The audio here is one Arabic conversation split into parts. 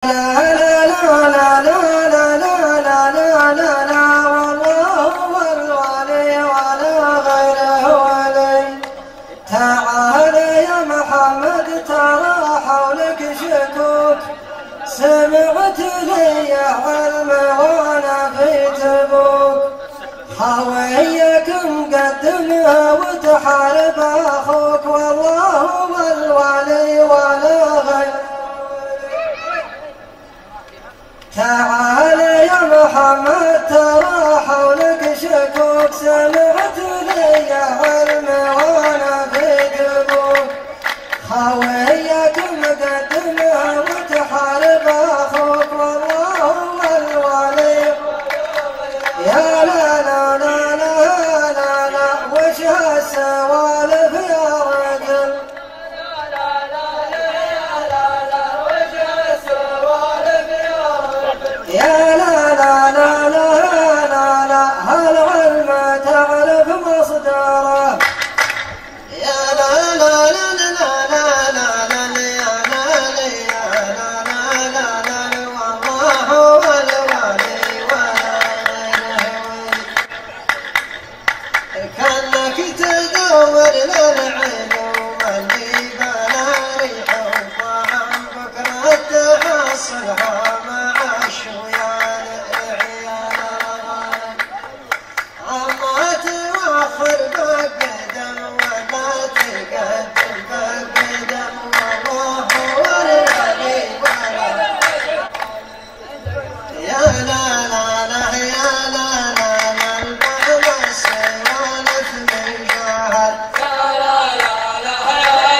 سمعت لي علم وانا في تبوك، هويك مقدمها وتحارب اخوك، والله هو الولي ولا غير. تعال يا محمد ترى حولك شكوك، سمعت لي علم وانا في تبوك، هويك مقدمها وتحارب اخوك، والله هو الولي. يا لا لا لا لا لا لا وش هالسوالف يا رجل؟ يا لا لا لا لا لا لا هالعلم تعرف مصدره. يا لا لا لا لا لا لا لا يا لا لا يا لا لا لا لا والله هو الولي ولا غيره. كانك تدور للعلوم اللي بلا ريح وطعم، بكره تحصلها مع الشويان عيال الغالي. عما توفر بقدم ولا تقدم بقدم، والله هو الولي ولا. يا لا لا لا يا لا لا لا البعض السوالف من جهل. يا لا لا لا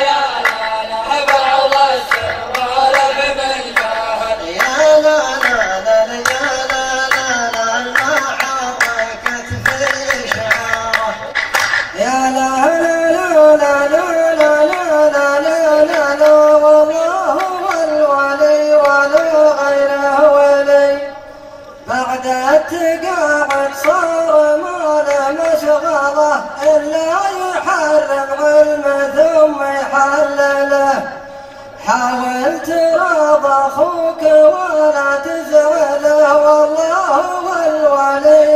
يا لا لا بعض السوالف من جهل. يا لا لا لا يا لا لا لا ما حركت في إشارة. يا لا لا لا لا لا لا لا لا لا والله هو الولي ولا غيره ولي. بعد التقاعد صار ما له مشغله إلا يحرم علمه ثم يحلله. حاول تراضى أخوك ولا تزعله، والله هو الولي.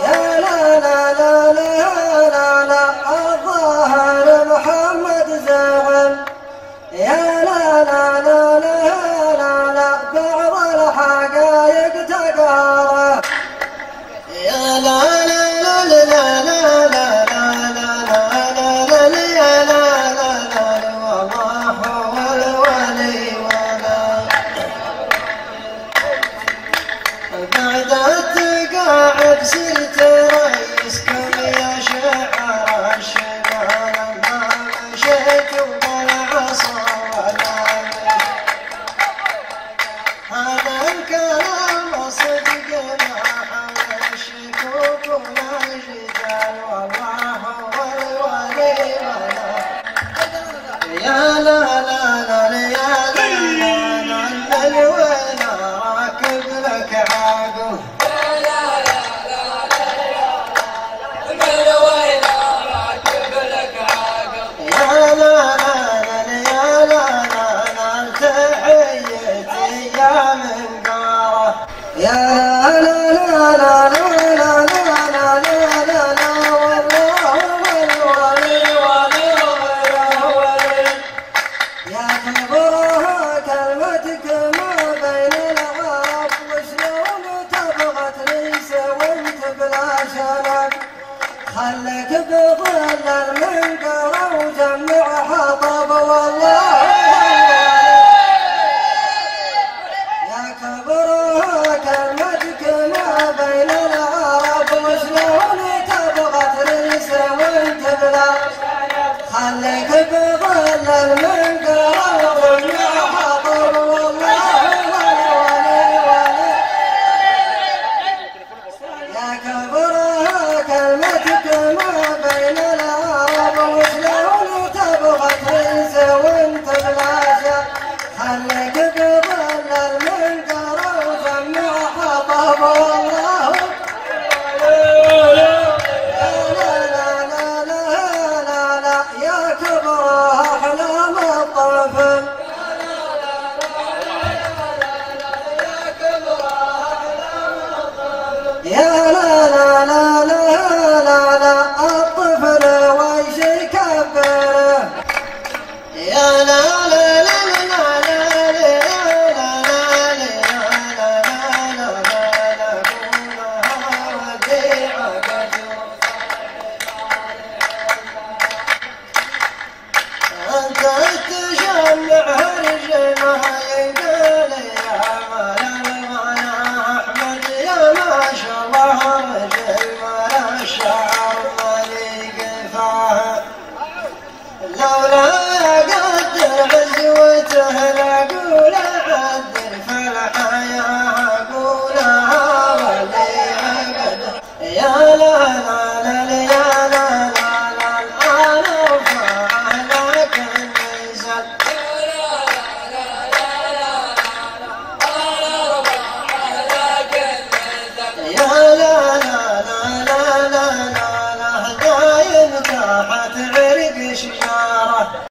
يا لا لا لا لا لا لا الظاهر محمد زعل. يا لا لا لا لا لا لا بعض الحقائق تقارب. يا لا لا لا لا لا لا لا لا لا لا يا لا لا لا والله هو الولي ولا يا لا لا لا لا لا لا الطفل ويش يكبره يا لا لا لا لا لا أنت تجمع رجمه يقال يا مال أحمد يا ما شاء الله رجل ولا الشعر مليق فاه لولا قدر عزوته لأقول عدل فالحياة أقولها واللي قدر يا لا لا لا يا لا لا لا أنا رفعه لكن نزل يا لا لا لا لا لا لا لا دايم تحت عرق شجاره